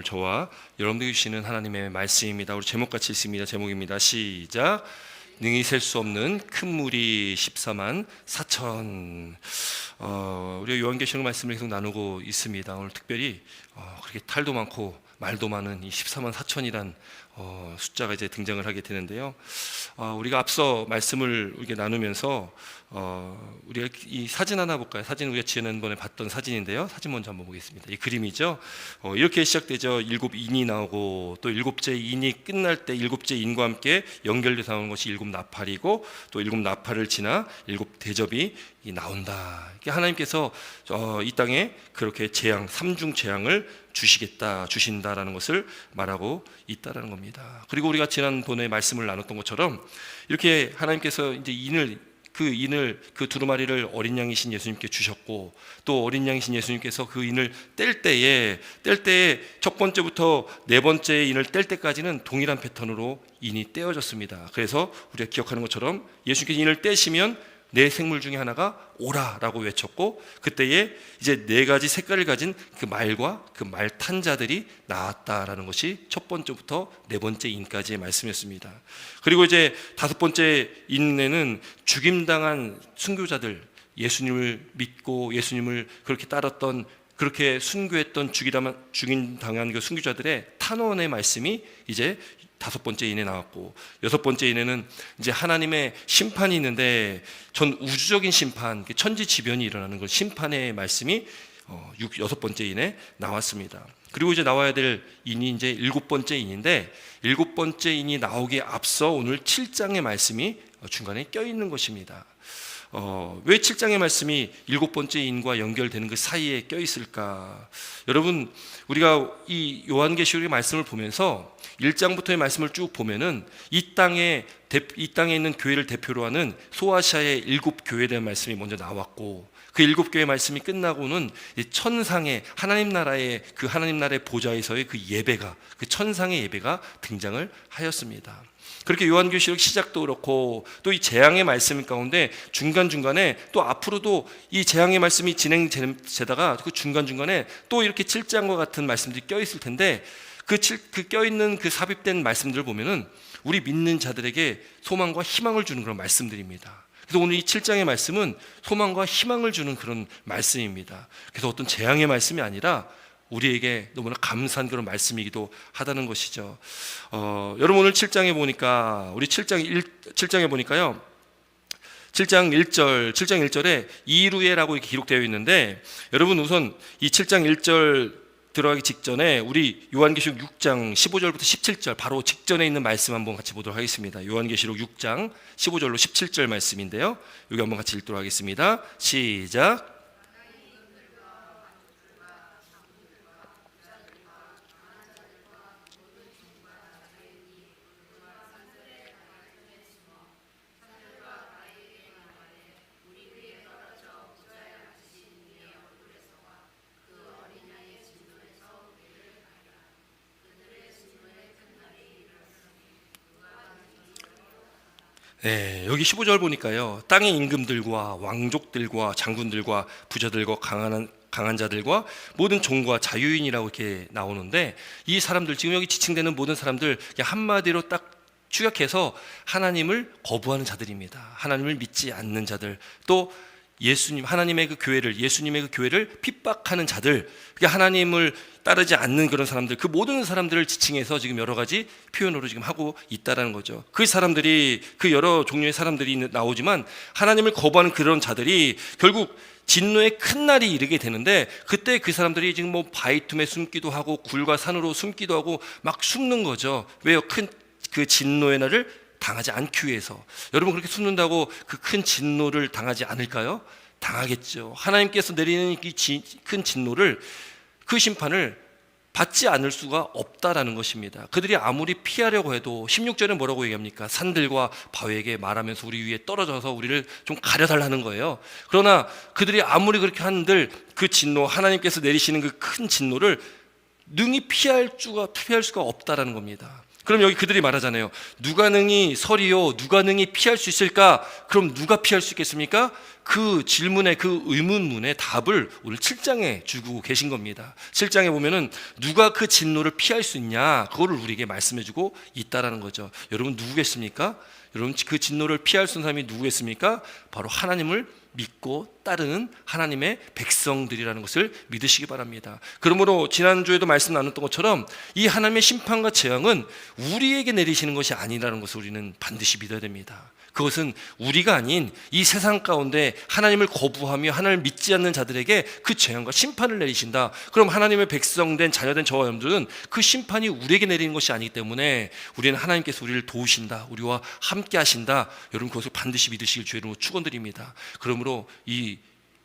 오늘 저와 여러분들이 주시는 하나님의 말씀입니다. 우리 제목같이 있습니다. 제목입니다. 시작. 능히 셀 수 없는 큰 무리 14만 4천. 우리가 요한계시록 말씀을 계속 나누고 있습니다. 오늘 특별히 그렇게 탈도 많고 말도 많은 이 14만 4천이란 숫자가 이제 등장을 하게 되는데요. 우리가 앞서 말씀을 이렇게 나누면서 우리가 이 사진 하나 볼까요? 사진 우리가 지난번에 봤던 사진인데요. 사진 먼저 한번 보겠습니다. 이 그림이죠. 이렇게 시작되죠. 일곱 인이 나오고 또 일곱째 인이 끝날 때 일곱째 인과 함께 연결돼서 나오는 것이 일곱 나팔이고 또 일곱 나팔을 지나 일곱 대접이 나온다. 하나님께서 이 땅에 그렇게 재앙, 삼중 재앙을 주신다라는 것을 말하고 있다라는 겁니다. 그리고 우리가 지난번에 말씀을 나눴던 것처럼 이렇게 하나님께서 이제 그 두루마리를 어린 양이신 예수님께 주셨고 또 어린 양이신 예수님께서 그 인을 뗄 때에 첫 번째부터 네 번째 인을 뗄 때까지는 동일한 패턴으로 인이 떼어졌습니다. 그래서 우리가 기억하는 것처럼 예수님께서 인을 떼시면 네 생물 중에 하나가 오라라고 외쳤고 그때에 이제 네 가지 색깔을 가진 그 말과 그 말 탄 자들이 나왔다라는 것이 첫 번째부터 네 번째 인까지의 말씀이었습니다. 그리고 이제 다섯 번째 인에는 죽임당한 순교자들, 예수님을 믿고 예수님을 그렇게 따랐던 그렇게 순교했던 죽임당한 그 순교자들의 탄원의 말씀이 이제 다섯 번째 인에 나왔고 여섯 번째 인에는 이제 하나님의 심판이 있는데 전 우주적인 심판, 천지지변이 일어나는 그 심판의 말씀이 여섯 번째 인에 나왔습니다. 그리고 이제 나와야 될 인이 이제 일곱 번째 인인데 일곱 번째 인이 나오기에 앞서 오늘 7장의 말씀이 중간에 껴있는 것입니다. 왜 7장의 말씀이 일곱 번째 인과 연결되는 그 사이에 껴있을까? 여러분, 우리가 이 요한계시록의 말씀을 보면서 1장부터의 말씀을 쭉 보면은 이 땅에 있는 교회를 대표로 하는 소아시아의 일곱 교회에 대한 말씀이 먼저 나왔고 그 일곱 교회의 말씀이 끝나고는 천상의 하나님 나라의 보좌에서의 그 예배가, 그 천상의 예배가 등장을 하였습니다. 그렇게 요한계시록 시작도 그렇고 또 이 재앙의 말씀 가운데 중간중간에 또 앞으로도 이 재앙의 말씀이 진행되다가 그 중간중간에 또 이렇게 7장과 같은 말씀들이 껴있을 텐데 그 껴있는 그 삽입된 말씀들을 보면은 우리 믿는 자들에게 소망과 희망을 주는 그런 말씀들입니다. 그래서 오늘 이 7장의 말씀은 소망과 희망을 주는 그런 말씀입니다. 그래서 어떤 재앙의 말씀이 아니라 우리에게 너무나 감사한 그런 말씀이기도 하다는 것이죠. 여러분 오늘 7장에 보니까 우리 7장에 보니까요. 7장 1절에 이루에라고 이렇게 기록되어 있는데 여러분 우선 이 7장 1절 들어가기 직전에 우리 요한계시록 6장 15절부터 17절 바로 직전에 있는 말씀 한번 같이 보도록 하겠습니다. 요한계시록 6장 15절로 17절 말씀인데요. 여기 한번 같이 읽도록 하겠습니다. 시작. 네, 여기 15절 보니까요. 땅의 임금들과 왕족들과 장군들과 부자들과 강한 자들과 모든 종과 자유인이라고 이렇게 나오는데 이 사람들 지금 여기 지칭되는 모든 사람들 한마디로 딱 축약해서 하나님을 거부하는 자들입니다. 하나님을 믿지 않는 자들 또 하나님의 그 교회를 예수님의 그 교회를 핍박하는 자들 하나님을 따르지 않는 그런 사람들 그 모든 사람들을 지칭해서 지금 여러 가지 표현으로 지금 하고 있다라는 거죠. 그 사람들이 그 여러 종류의 사람들이 나오지만 하나님을 거부하는 그런 자들이 결국 진노의 큰 날이 이르게 되는데 그때 그 사람들이 지금 뭐 바위 틈에 숨기도 하고 굴과 산으로 숨기도 하고 막 숨는 거죠. 왜요? 그 진노의 날을 당하지 않기 위해서. 여러분 그렇게 숨는다고 그 큰 진노를 당하지 않을까요? 당하겠죠. 하나님께서 내리는 이 큰 진노를 그 심판을 받지 않을 수가 없다라는 것입니다. 그들이 아무리 피하려고 해도 16절에 뭐라고 얘기합니까? 산들과 바위에게 말하면서 우리 위에 떨어져서 우리를 좀 가려달라는 거예요. 그러나 그들이 아무리 그렇게 한들 그 진노 하나님께서 내리시는 그 큰 진노를 능히 피할 수가 없다라는 겁니다. 그럼 여기 그들이 말하잖아요. 누가 능히 서리요 누가 능히 피할 수 있을까? 그럼 누가 피할 수 있겠습니까? 그 질문에, 그 의문문의 답을 오늘 7장에 주고 계신 겁니다. 7장에 보면은 누가 그 진노를 피할 수 있냐, 그거를 우리에게 말씀해 주고 있다라는 거죠. 여러분 누구겠습니까? 여러분 그 진노를 피할 수 있는 사람이 누구겠습니까? 바로 하나님을 믿고 따르는 하나님의 백성들이라는 것을 믿으시기 바랍니다. 그러므로 지난주에도 말씀 나눴던 것처럼 이 하나님의 심판과 재앙은 우리에게 내리시는 것이 아니라는 것을 우리는 반드시 믿어야 됩니다. 그것은 우리가 아닌 이 세상 가운데 하나님을 거부하며 하나님을 믿지 않는 자들에게 그 재앙과 심판을 내리신다. 그럼 하나님의 백성된 자녀된 저와 여러분들은 그 심판이 우리에게 내리는 것이 아니기 때문에 우리는 하나님께서 우리를 도우신다, 우리와 함께 하신다. 여러분 그것을 반드시 믿으시길 주의 이름으로 축원드립니다. 그러므로 이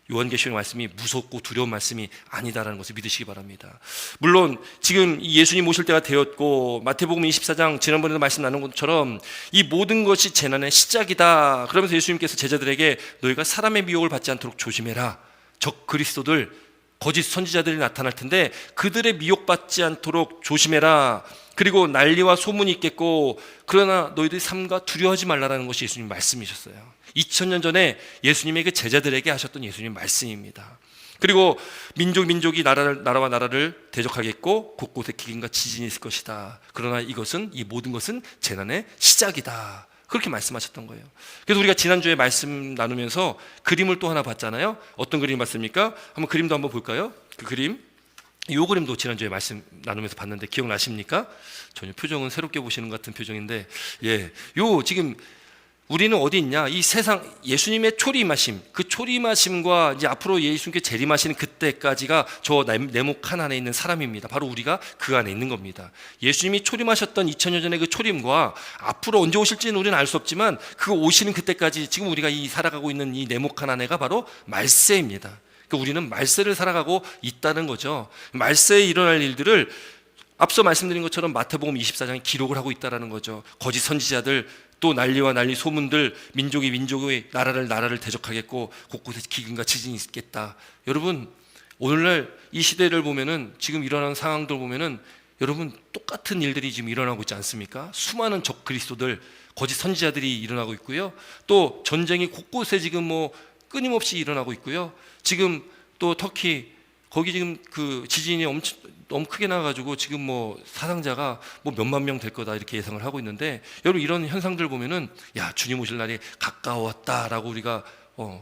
요한계시록 말씀이 무섭고 두려운 말씀이 아니다라는 것을 믿으시기 바랍니다. 물론 지금 예수님 오실 때가 되었고 마태복음 24장 지난번에도 말씀 나눈 것처럼 이 모든 것이 재난의 시작이다. 그러면서 예수님께서 제자들에게 너희가 사람의 미혹을 받지 않도록 조심해라. 적 그리스도들, 거짓 선지자들이 나타날 텐데 그들의 미혹받지 않도록 조심해라. 그리고 난리와 소문이 있겠고 그러나 너희들이 삼가 두려워하지 말라라는 것이 예수님 말씀이셨어요. 2000년 전에 예수님의 그 제자들에게 하셨던 예수님 말씀입니다. 그리고 민족이 나라와 나라를 대적하겠고 곳곳에 기근과 지진이 있을 것이다. 그러나 이 모든 것은 재난의 시작이다. 그렇게 말씀하셨던 거예요. 그래서 우리가 지난주에 말씀 나누면서 그림을 또 하나 봤잖아요. 어떤 그림 봤습니까? 한번 그림도 한번 볼까요? 그 그림, 이 그림도 지난주에 말씀 나누면서 봤는데 기억나십니까? 전혀 표정은 새롭게 보시는 것 같은 표정인데, 요 지금 우리는 어디 있냐? 이 세상 예수님의 초림하심, 그 초림하심과 이제 앞으로 예수님께 재림하시는 그때까지가 저 네모칸 안에 있는 사람입니다. 바로 우리가 그 안에 있는 겁니다. 예수님이 초림하셨던 2000년 전의 그 초림과 앞으로 언제 오실지는 우리는 알 수 없지만 그 오시는 그때까지 지금 우리가 이 살아가고 있는 이 네모칸 안에가 바로 말세입니다. 그러니까 우리는 말세를 살아가고 있다는 거죠. 말세에 일어날 일들을 앞서 말씀드린 것처럼 마태복음 24장에 기록을 하고 있다는 거죠. 거짓 선지자들, 또 난리와 난리 소문들, 민족의 나라를 대적하겠고 곳곳에 기근과 지진이 있겠다. 여러분 오늘날 이 시대를 보면은 지금 일어나는 상황들 보면은 여러분 똑같은 일들이 지금 일어나고 있지 않습니까? 수많은 적 그리스도들, 거짓 선지자들이 일어나고 있고요. 또 전쟁이 곳곳에 지금 끊임없이 일어나고 있고요. 지금 또 터키 거기 지금 그 지진이 너무 크게 나가지고 지금 사상자가 몇만 명 될 거다 이렇게 예상을 하고 있는데, 여러분 이런 현상들 보면은 야 주님 오실 날이 가까웠다라고 우리가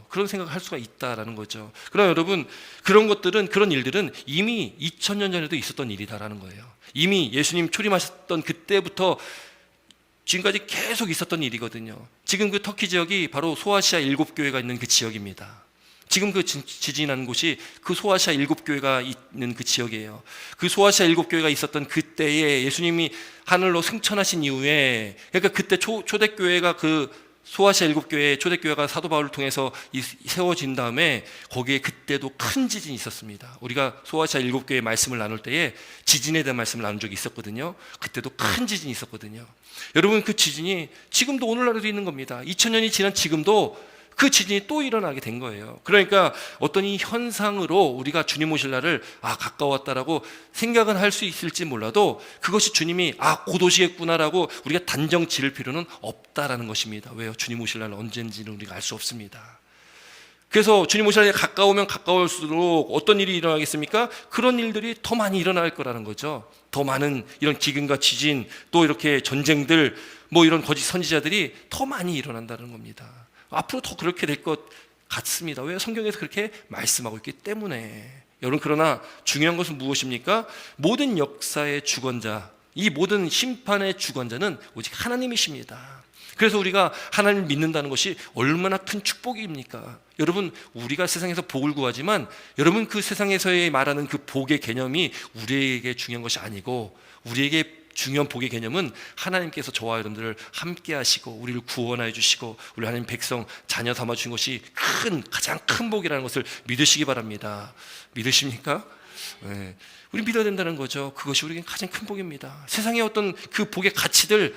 그런 생각을 할 수가 있다라는 거죠. 그러나 여러분 그런 일들은 이미 2000년 전에도 있었던 일이다라는 거예요. 이미 예수님 초림하셨던 그때부터 지금까지 계속 있었던 일이거든요. 지금 그 터키 지역이 바로 소아시아 7교회가 있는 그 지역입니다. 지금 그 지진한 곳이 그 소아시아 7교회가 있는 그 지역이에요. 그 소아시아 7교회가 있었던 그때에 예수님이 하늘로 승천하신 이후에, 그러니까 그때 초대교회가 그 소아시아 7교회 초대교회가 사도 바울을 통해서 세워진 다음에 거기에 그때도 큰 지진이 있었습니다. 우리가 소아시아 7교회 말씀을 나눌 때에 지진에 대한 말씀을 나눈 적이 있었거든요. 그때도 큰 지진이 있었거든요. 여러분 그 지진이 지금도 오늘날에도 있는 겁니다. 2000년이 지난 지금도 그 지진이 또 일어나게 된 거예요. 그러니까 어떤 이 현상으로 우리가 주님 오실 날을 가까웠다라고 생각은 할 수 있을지 몰라도 그것이 주님이 곧 오시겠구나라고 우리가 단정 지을 필요는 없다라는 것입니다. 왜요? 주님 오실 날은 언제인지는 우리가 알 수 없습니다. 그래서 주님 오실 날에 가까우면 가까울수록 어떤 일이 일어나겠습니까? 그런 일들이 더 많이 일어날 거라는 거죠. 더 많은 이런 기근과 지진, 또 이렇게 전쟁들, 이런 거짓 선지자들이 더 많이 일어난다는 겁니다. 앞으로 더 그렇게 될 것 같습니다. 왜? 성경에서 그렇게 말씀하고 있기 때문에. 여러분 그러나 중요한 것은 무엇입니까? 모든 역사의 주권자, 이 모든 심판의 주권자는 오직 하나님이십니다. 그래서 우리가 하나님을 믿는다는 것이 얼마나 큰 축복입니까? 여러분 우리가 세상에서 복을 구하지만 여러분 그 세상에서의 말하는 그 복의 개념이 우리에게 중요한 것이 아니고, 우리에게 중요한 복의 개념은 하나님께서 저와 여러분들을 함께 하시고 우리를 구원하여 주시고 우리 하나님 백성 자녀 삼아 주신 것이 가장 큰 복이라는 것을 믿으시기 바랍니다. 믿으십니까? 네. 우리 믿어야 된다는 거죠. 그것이 우리에게 가장 큰 복입니다. 세상의 어떤 그 복의 가치들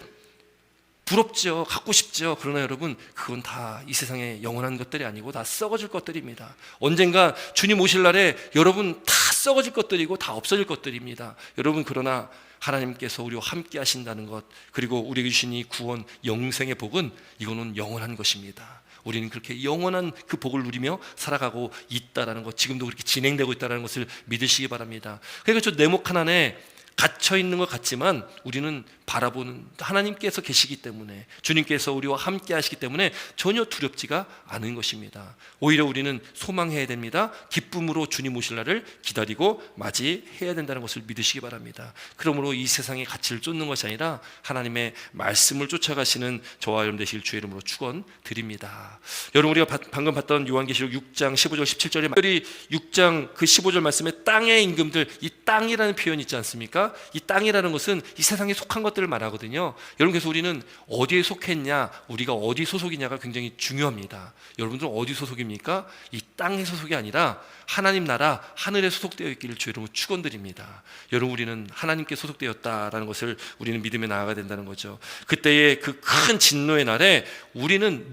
부럽죠. 갖고 싶죠. 그러나 여러분 그건 다 이 세상에 영원한 것들이 아니고 다 썩어질 것들입니다. 언젠가 주님 오실 날에 여러분 다 썩어질 것들이고 다 없어질 것들입니다. 여러분 그러나 하나님께서 우리와 함께 하신다는 것, 그리고 우리에게 주신 이 구원 영생의 복은 이거는 영원한 것입니다. 우리는 그렇게 영원한 그 복을 누리며 살아가고 있다라는 것, 지금도 그렇게 진행되고 있다는 것을 믿으시기 바랍니다. 그러니까 저 네모칸 안에 갇혀 있는 것 같지만 우리는 바라보는 하나님께서 계시기 때문에, 주님께서 우리와 함께 하시기 때문에 전혀 두렵지가 않은 것입니다. 오히려 우리는 소망해야 됩니다. 기쁨으로 주님 오실 날을 기다리고 맞이해야 된다는 것을 믿으시기 바랍니다. 그러므로 이 세상의 가치를 쫓는 것이 아니라 하나님의 말씀을 쫓아가시는 저와 여러분 되실 주의 이름으로 축원드립니다. 여러분, 우리가 방금 봤던 요한계시록 6장 15절 17절에 특별히 6장 그 15절 말씀에 땅의 임금들, 이 땅이라는 표현이 있지 않습니까? 이 땅이라는 것은 이 세상에 속한 것들을 말하거든요. 여러분, 그래서 우리는 어디에 속했냐, 우리가 어디 소속이냐가 굉장히 중요합니다. 여러분들은 어디 소속입니까? 이 땅의 소속이 아니라 하나님 나라 하늘에 소속되어 있기를 주의 이름으로 축원드립니다. 여러분, 우리는 하나님께 소속되었다라는 것을 우리는 믿음에 나아가야 된다는 거죠. 그때의 그 큰 진노의 날에 우리는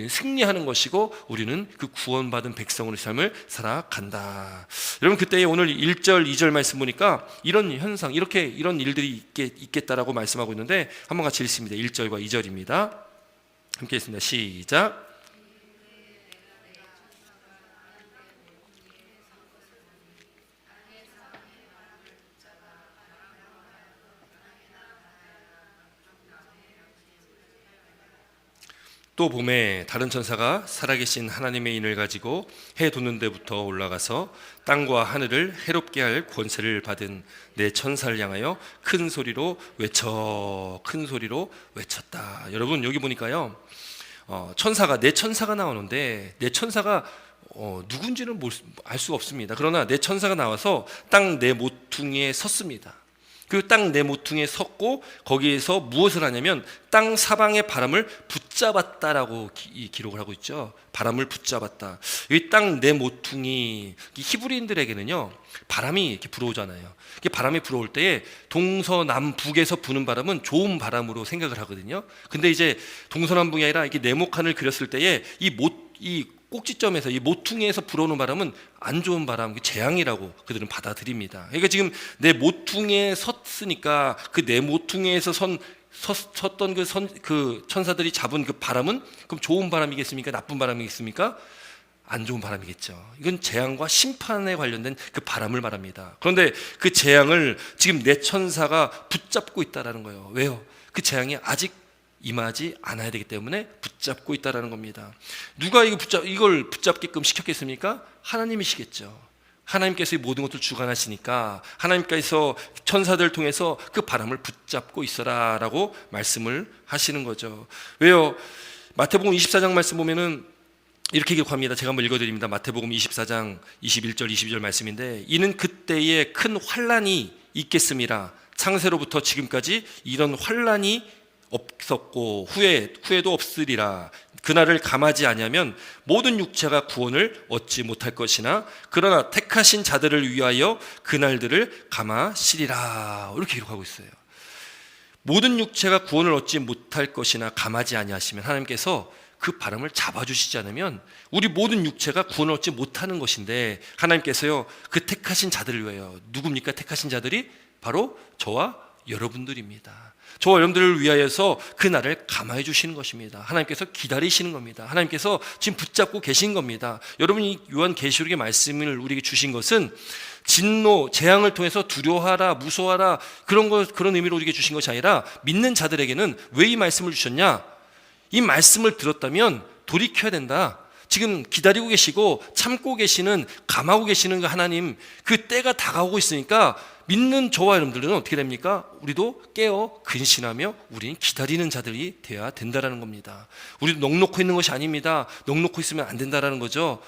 승리하는 것이고 우리는 그 구원받은 백성으로의 삶을 살아간다. 여러분, 그때에 오늘 1절 2절 말씀 보니까 이런 현상, 이런 일들이 있겠다라고 말씀하고 있는데 한번 같이 읽습니다. 1절과 2절입니다. 함께 읽습니다. 시작. 또 봄에 다른 천사가 살아계신 하나님의 인을 가지고 해 돋는 데부터 올라가서 땅과 하늘을 해롭게 할 권세를 받은 네 천사를 향하여 큰 소리로 외쳤다. 여러분, 여기 보니까요, 네 천사가 나오는데 네 천사가 누군지는 알 수가 없습니다. 그러나 네 천사가 나와서 땅 네 모퉁이에 섰습니다. 그 땅 네 모퉁이에 섰고 거기에서 무엇을 하냐면 땅 사방의 바람을 붙잡았다라고 기록을 하고 있죠. 바람을 붙잡았다. 이 땅 네 모퉁이, 히브리인들에게는요, 바람이 이렇게 불어오잖아요. 바람이 불어올 때에 동서남북에서 부는 바람은 좋은 바람으로 생각을 하거든요. 근데 이제 동서남북이 아니라 이렇게 네모칸을 그렸을 때에 이 꼭지점에서 이 모퉁이에서 불어오는 바람은 안 좋은 바람, 재앙이라고 그들은 받아들입니다. 그러니까 지금 내 모퉁이에 섰으니까 그 내 모퉁이에서 섰던 그 천사들이 잡은 그 바람은 그럼 좋은 바람이겠습니까? 나쁜 바람이겠습니까? 안 좋은 바람이겠죠. 이건 재앙과 심판에 관련된 그 바람을 말합니다. 그런데 그 재앙을 지금 네 천사가 붙잡고 있다라는 거예요. 왜요? 그 재앙이 아직 임하지 않아야 되기 때문에 붙잡고 있다라는 겁니다. 누가 이걸 붙잡게끔 시켰겠습니까? 하나님이시겠죠. 하나님께서 이 모든 것을 주관하시니까 하나님께서 천사들을 통해서 그 바람을 붙잡고 있어라라고 말씀을 하시는 거죠. 왜요? 마태복음 24장 말씀 보면은 이렇게 기록합니다. 제가 한번 읽어드립니다. 마태복음 24장 21절 22절 말씀인데, 이는 그때에 큰 환난이 있겠음이라. 창세로부터 지금까지 이런 환난이 없었고 후에도 없으리라. 그날을 감하지 아니하면 모든 육체가 구원을 얻지 못할 것이나 그러나 택하신 자들을 위하여 그날들을 감하시리라. 이렇게 기록하고 있어요. 모든 육체가 구원을 얻지 못할 것이나 감하지 아니하시면, 하나님께서 그 바람을 잡아주시지 않으면 우리 모든 육체가 구원을 얻지 못하는 것인데, 하나님께서요, 그 택하신 자들을 위하여, 누굽니까? 택하신 자들이 바로 저와 여러분들입니다. 저와 여러분들을 위하여서 그 날을 감화해 주시는 것입니다. 하나님께서 기다리시는 겁니다. 하나님께서 지금 붙잡고 계신 겁니다. 여러분이 요한계시록의 말씀을 우리에게 주신 것은 진노, 재앙을 통해서 두려워하라, 무서워하라, 그런 의미로 우리에게 주신 것이 아니라, 믿는 자들에게는 왜 이 말씀을 주셨냐? 이 말씀을 들었다면 돌이켜야 된다. 지금 기다리고 계시고 참고 계시는, 감하고 계시는 그 하나님, 그 때가 다가오고 있으니까 믿는 저와 여러분들은 어떻게 됩니까? 우리도 깨어 근신하며 우리는 기다리는 자들이 되어야 된다라는 겁니다. 우리도 넋놓고 있는 것이 아닙니다. 넋놓고 있으면 안 된다라는 거죠.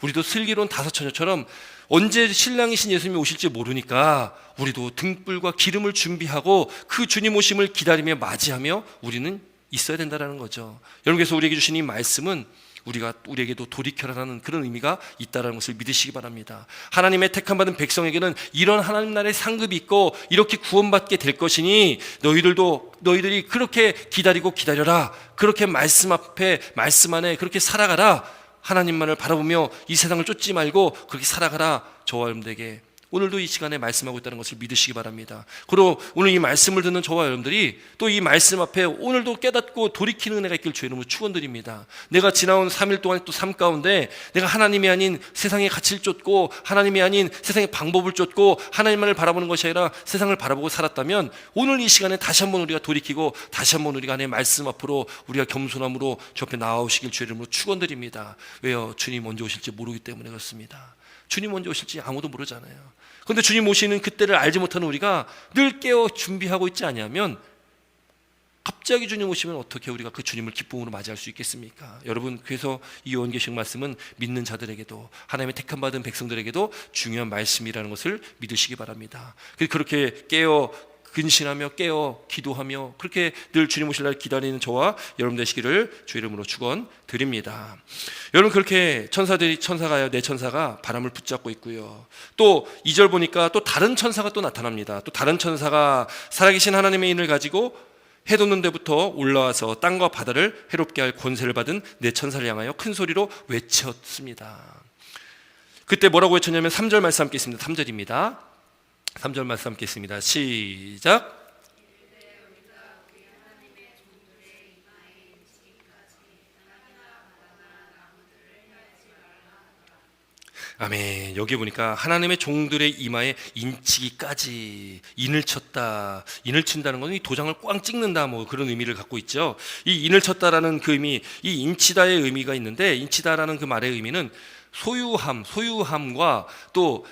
우리도 슬기로운 다섯 처녀처럼 언제 신랑이신 예수님이 오실지 모르니까 우리도 등불과 기름을 준비하고 그 주님 오심을 기다리며 맞이하며 우리는 있어야 된다라는 거죠. 여러분께서 우리에게 주신 이 말씀은 우리에게도 돌이켜라라는 그런 의미가 있다는 것을 믿으시기 바랍니다. 하나님의 택함받은 백성에게는 이런 하나님 나라의 상급이 있고 이렇게 구원받게 될 것이니 너희들이 그렇게 기다려라. 그렇게 말씀 안에 그렇게 살아가라. 하나님만을 바라보며 이 세상을 쫓지 말고 그렇게 살아가라. 저와 여러분들에게 오늘도 이 시간에 말씀하고 있다는 것을 믿으시기 바랍니다. 그리고 오늘 이 말씀을 듣는 저와 여러분들이 또 이 말씀 앞에 오늘도 깨닫고 돌이키는 은혜가 있길 주의 이름으로 축원드립니다. 내가 지나온 3일 동안 또 삶 가운데 내가 하나님이 아닌 세상의 가치를 쫓고 하나님이 아닌 세상의 방법을 쫓고 하나님만을 바라보는 것이 아니라 세상을 바라보고 살았다면 오늘 이 시간에 다시 한번 우리가 돌이키고 다시 한번 우리가 하나님의 말씀 앞으로 우리가 겸손함으로 주 앞에 나아오시길 주의 이름으로 축원드립니다. 왜요? 주님 언제 오실지 모르기 때문에 그렇습니다. 주님 언제 오실지 아무도 모르잖아요. 그런데 주님 오시는 그때를 알지 못하는 우리가 늘 깨어 준비하고 있지 않으면 갑자기 주님 오시면 어떻게 우리가 그 주님을 기쁨으로 맞이할 수 있겠습니까? 여러분, 그래서 이 요한계시록 말씀은 믿는 자들에게도 하나님의 택함 받은 백성들에게도 중요한 말씀이라는 것을 믿으시기 바랍니다. 그렇게 깨어 근신하며 깨어 기도하며 그렇게 늘 주님 오실 날 기다리는 저와 여러분 되시기를 주 이름으로 축원드립니다. 여러분, 그렇게 천사가요, 네 천사가 바람을 붙잡고 있고요. 또 2절 보니까 또 다른 천사가 또 나타납니다. 또 다른 천사가 살아계신 하나님의 인을 가지고 해 돋는 데부터 올라와서 땅과 바다를 해롭게 할 권세를 받은 네 천사를 향하여 큰 소리로 외쳤습니다. 그때 뭐라고 외쳤냐면 3절 말씀 함께 있습니다. 3절입니다. 3절 말씀 함께 있습니다. 시작. 아멘. 여기 보니까 하나님의 종들의 이마에 인치기까지 인을 쳤다. 인을 친다는 것은 이 도장을 꽝 찍는다, 뭐 그런 의미를 갖고 있죠. 이 인을 쳤다라는 그 의미, 이 인치다의 의미가 있는데, 인치다라는 그 말의 의미는 소유함과 또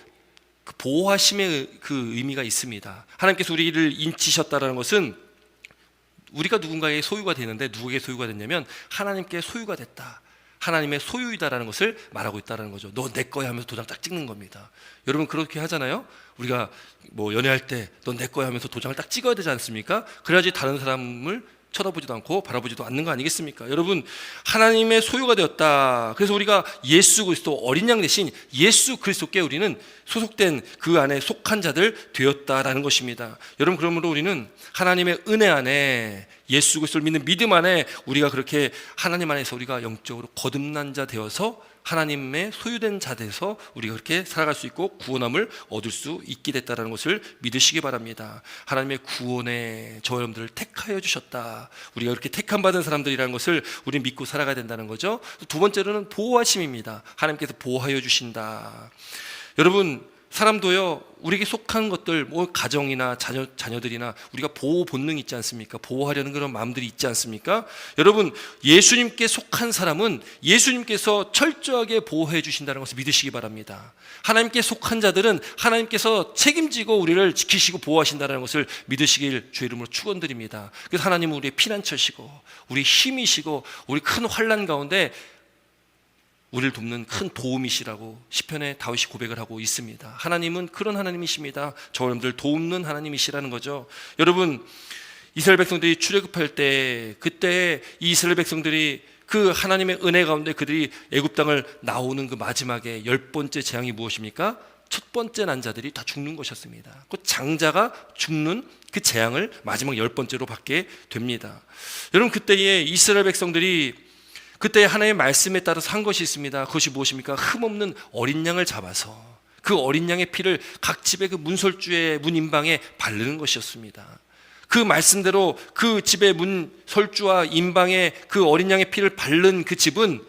그 보호하심의 그 의미가 있습니다. 하나님께서 우리를 인치셨다라는 것은 우리가 누군가의 소유가 되는데, 누구에게 소유가 됐냐면 하나님께 소유가 됐다, 하나님의 소유이다라는 것을 말하고 있다는 거죠. 너 내 거야 하면서 도장 딱 찍는 겁니다. 여러분, 그렇게 하잖아요. 우리가 뭐 연애할 때 너 내 거야 하면서 도장을 딱 찍어야 되지 않습니까? 그래야지 다른 사람을 쳐다보지도 않고 바라보지도 않는 거 아니겠습니까? 여러분, 하나님의 소유가 되었다. 그래서 우리가 예수 그리스도 어린 양 대신 예수 그리스도께 우리는 소속된 그 안에 속한 자들 되었다라는 것입니다. 여러분, 그러므로 우리는 하나님의 은혜 안에 예수 그리스도를 믿는 믿음 안에 우리가 그렇게 하나님 안에서 우리가 영적으로 거듭난 자 되어서 하나님의 소유된 자 돼서 우리가 그렇게 살아갈 수 있고 구원함을 얻을 수 있게 됐다는 것을 믿으시기 바랍니다. 하나님의 구원에 저 여러분들을 택하여 주셨다. 우리가 그렇게 택함 받은 사람들이라는 것을 우리 믿고 살아가야 된다는 거죠. 두 번째로는 보호하심입니다. 하나님께서 보호하여 주신다. 여러분, 사람도요, 우리에게 속한 것들, 뭐 가정이나 자녀들이나 우리가 보호 본능이 있지 않습니까? 보호하려는 그런 마음들이 있지 않습니까? 여러분, 예수님께 속한 사람은 예수님께서 철저하게 보호해 주신다는 것을 믿으시기 바랍니다. 하나님께 속한 자들은 하나님께서 책임지고 우리를 지키시고 보호하신다는 것을 믿으시길 주의 이름으로 축원드립니다. 그래서 하나님은 우리의 피난처시고 우리 힘이시고 우리 큰 환난 가운데 우리를 돕는 큰 도움이시라고 시편에 다윗이 고백을 하고 있습니다. 하나님은 그런 하나님이십니다. 저 여러분들 돕는 하나님이시라는 거죠. 여러분, 이스라엘 백성들이 출애굽할 때, 그때 이 이스라엘 백성들이 그 하나님의 은혜 가운데 그들이 애굽 땅을 나오는 그 마지막에 10번째 재앙이 무엇입니까? 첫 번째 난 자들이 다 죽는 것이었습니다. 그 장자가 죽는 그 재앙을 마지막 10번째로 받게 됩니다. 여러분, 그때에 이스라엘 백성들이 그때 하나님의 말씀에 따라서 한 것이 있습니다. 그것이 무엇입니까? 흠없는 어린 양을 잡아서 그 어린 양의 피를 각 집의 그 문설주의 문인방에 바르는 것이었습니다. 그 말씀대로 그 집의 문설주와 인방에 그 어린 양의 피를 바른 그 집은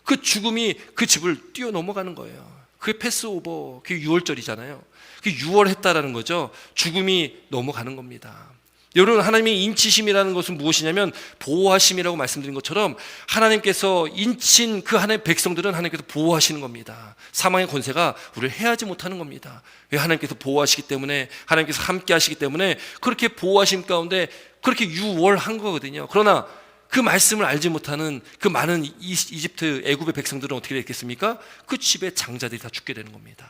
그 죽음이 그 집을 뛰어넘어가는 거예요. 그게 패스오버, 그게 6월절이잖아요. 그게 6월 했다라는 거죠. 죽음이 넘어가는 겁니다. 여러분, 하나님의 인치심이라는 것은 무엇이냐면 보호하심이라고 말씀드린 것처럼 하나님께서 인친 그 하나님의 백성들은 하나님께서 보호하시는 겁니다. 사망의 권세가 우리를 해하지 못하는 겁니다. 왜? 하나님께서 보호하시기 때문에, 하나님께서 함께 하시기 때문에 그렇게 보호하심 가운데 그렇게 유월한 거거든요. 그러나 그 말씀을 알지 못하는 그 많은 이집트 애굽의 백성들은 어떻게 됐겠습니까? 그 집의 장자들이 다 죽게 되는 겁니다.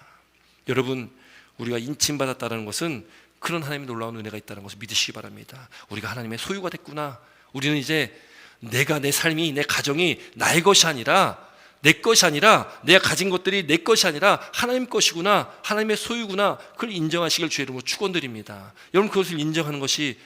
여러분, 우리가 인침받았다는 것은 그런 하나님의 놀라운 은혜가 있다는 것을 믿으시기 바랍니다. 우리가 하나님의 소유가 됐구나. 우리는 이제 내가, 내 삶이, 내 가정이 나의 것이 아니라, 내 것이 아니라, 내가 가진 것들이 내 것이 아니라 하나님 것이구나, 하나님의 소유구나. 그걸 인정하시길 주의 이름으로 축원드립니다. 여러분, 그것을 인정하는 것이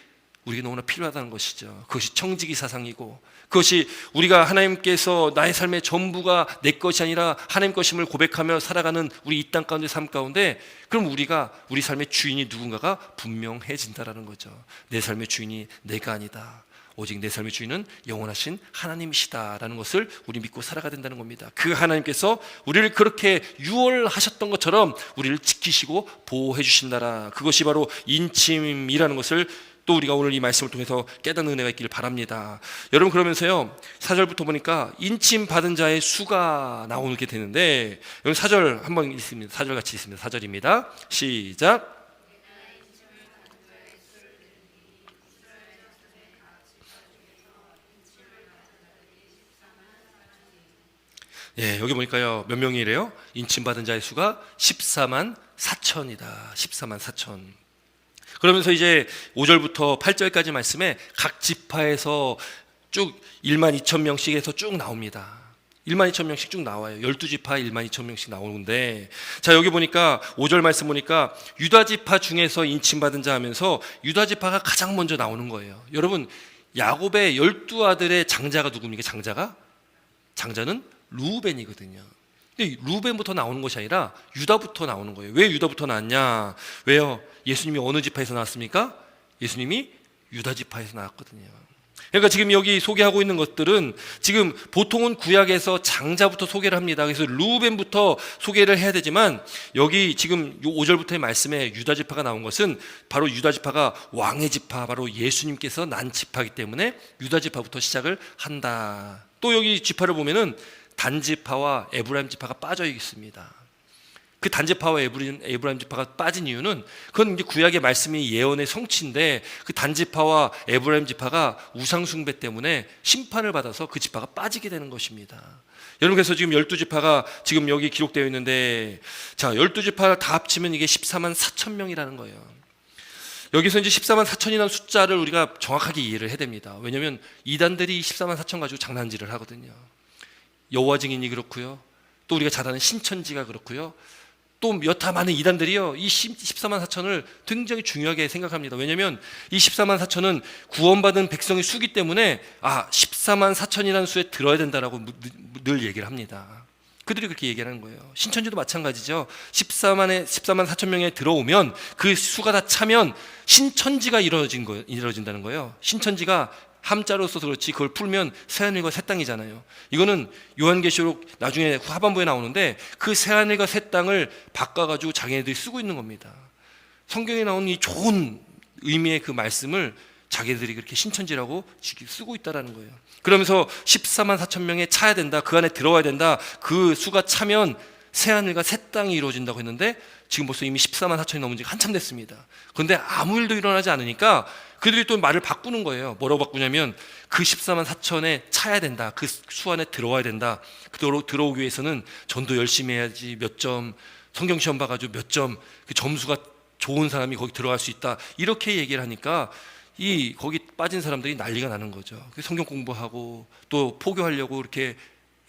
우리에게 너무나 필요하다는 것이죠. 그것이 청지기 사상이고, 그것이 우리가 하나님께서 나의 삶의 전부가 내 것이 아니라 하나님 것임을 고백하며 살아가는 우리 이 땅 가운데 삶 가운데, 그럼 우리 삶의 주인이 누군가가 분명해진다라는 거죠. 내 삶의 주인이 내가 아니다, 오직 내 삶의 주인은 영원하신 하나님이시다라는 것을 우리 믿고 살아가야 된다는 겁니다. 그 하나님께서 우리를 그렇게 유월하셨던 것처럼 우리를 지키시고 보호해 주신다라. 그것이 바로 인침이라는 것을 또 우리가 오늘 이 말씀을 통해서 깨닫는 은혜가 있기를 바랍니다. 여러분, 그러면서요 4절부터 보니까 인침 받은 자의 수가 나오게 되는데, 여기 4절 한번 있습니다. 4절 같이 있습니다. 4절입니다. 시작. 예, 여기 보니까요 몇 명이래요? 인침받은 자의 수가 14만 4천이다. 14만 4천. 그러면서 이제 5절부터 8절까지 말씀에 각 지파에서 쭉 1만 2천 명씩에서 쭉 나옵니다. 1만 2천 명씩 쭉 나와요. 12지파 1만 2천 명씩 나오는데, 자 여기 보니까 5절 말씀 보니까 유다지파 중에서 인침받은 자 하면서 유다지파가 가장 먼저 나오는 거예요. 여러분, 야곱의 12아들의 장자가 누굽니까? 장자는 루벤이거든요. 근데 루벤부터 나오는 것이 아니라 유다부터 나오는 거예요. 왜 유다부터 나왔냐? 왜요? 예수님이 어느 지파에서 나왔습니까? 예수님이 유다 지파에서 나왔거든요. 그러니까 지금 여기 소개하고 있는 것들은 지금 보통은 구약에서 장자부터 소개를 합니다. 그래서 루벤부터 소개를 해야 되지만, 여기 지금 5절부터의 말씀에 유다 지파가 나온 것은 바로 유다 지파가 왕의 지파, 바로 예수님께서 난 지파이기 때문에 유다 지파부터 시작을 한다. 또 여기 지파를 보면은 단지파와 에브라임 지파가 빠져 있습니다. 그 단지파와 에브라임 지파가 빠진 이유는, 그건 이제 구약의 말씀이 예언의 성취인데, 그 단지파와 에브라임 지파가 우상 숭배 때문에 심판을 받아서 그 지파가 빠지게 되는 것입니다. 여러분, 그래서 지금 12지파가 지금 여기 기록되어 있는데, 자 12지파 다 합치면 이게 14만 4천 명이라는 거예요. 여기서 이제 14만 4천이라는 숫자를 우리가 정확하게 이해를 해야 됩니다. 왜냐하면 이단들이 14만 4천 가지고 장난질을 하거든요. 여호와 증인이 그렇고요, 또 우리가 잘 아는 신천지가 그렇고요, 또 여타 많은 이단들이요 이 14만 4천을 굉장히 중요하게 생각합니다. 왜냐하면 이 14만 4천은 구원받은 백성의 수기 때문에 14만 4천이라는 수에 들어야 된다라고 늘 얘기를 합니다. 그들이 그렇게 얘기하는 거예요. 신천지도 마찬가지죠. 14만 4천 명에 들어오면, 그 수가 다 차면 신천지가 이루어진다는 거예요. 신천지가 함자로 써서 그렇지, 그걸 풀면 새하늘과 새 땅이잖아요. 이거는 요한계시록 나중에 하반부에 나오는데, 그 새하늘과 새 땅을 바꿔가지고 자기네들이 쓰고 있는 겁니다. 성경에 나오는 이 좋은 의미의 그 말씀을 자기들이 그렇게 신천지라고 쓰고 있다는 거예요. 그러면서 14만 4천 명에 차야 된다, 그 안에 들어와야 된다, 그 수가 차면 새하늘과 새 땅이 이루어진다고 했는데, 지금 벌써 이미 14만 4천이 넘은 지 한참 됐습니다. 그런데 아무 일도 일어나지 않으니까 그들이 또 말을 바꾸는 거예요. 뭐라고 바꾸냐면, 그 14만 4천에 차야 된다, 그 수 안에 들어와야 된다, 들어오기 위해서는 전도 열심히 해야지, 몇 점, 성경 시험 봐가지고 몇 점, 그 점수가 좋은 사람이 거기 들어갈 수 있다, 이렇게 얘기를 하니까 거기 빠진 사람들이 난리가 나는 거죠. 성경 공부하고 또 포교하려고 이렇게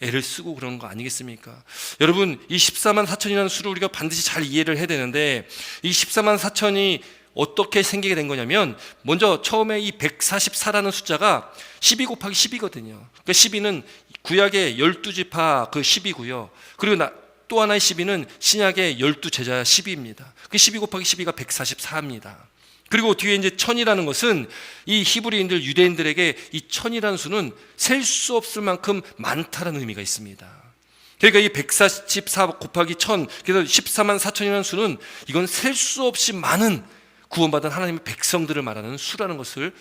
애를 쓰고 그러는 거 아니겠습니까? 여러분, 이 14만 4천이라는 수를 우리가 반드시 잘 이해를 해야 되는데, 이 14만 4천이 어떻게 생기게 된 거냐면, 먼저 처음에 이 144라는 숫자가 12 곱하기 10이거든요. 그러니까 12는 구약의 12지파 그 10이고요. 그리고 또 하나의 12는 신약의 12제자 10입니다. 그 12 곱하기 12가 144입니다. 그리고 뒤에 이제 1000이라는 것은 이 히브리인들, 유대인들에게 이 1000이라는 수는 셀 수 없을 만큼 많다라는 의미가 있습니다. 그러니까 이 144 곱하기 1000, 그래서 14만 4천이라는 수는, 이건 셀 수 없이 많은 구원받은 하나님의 백성들을 말하는 수라는 것을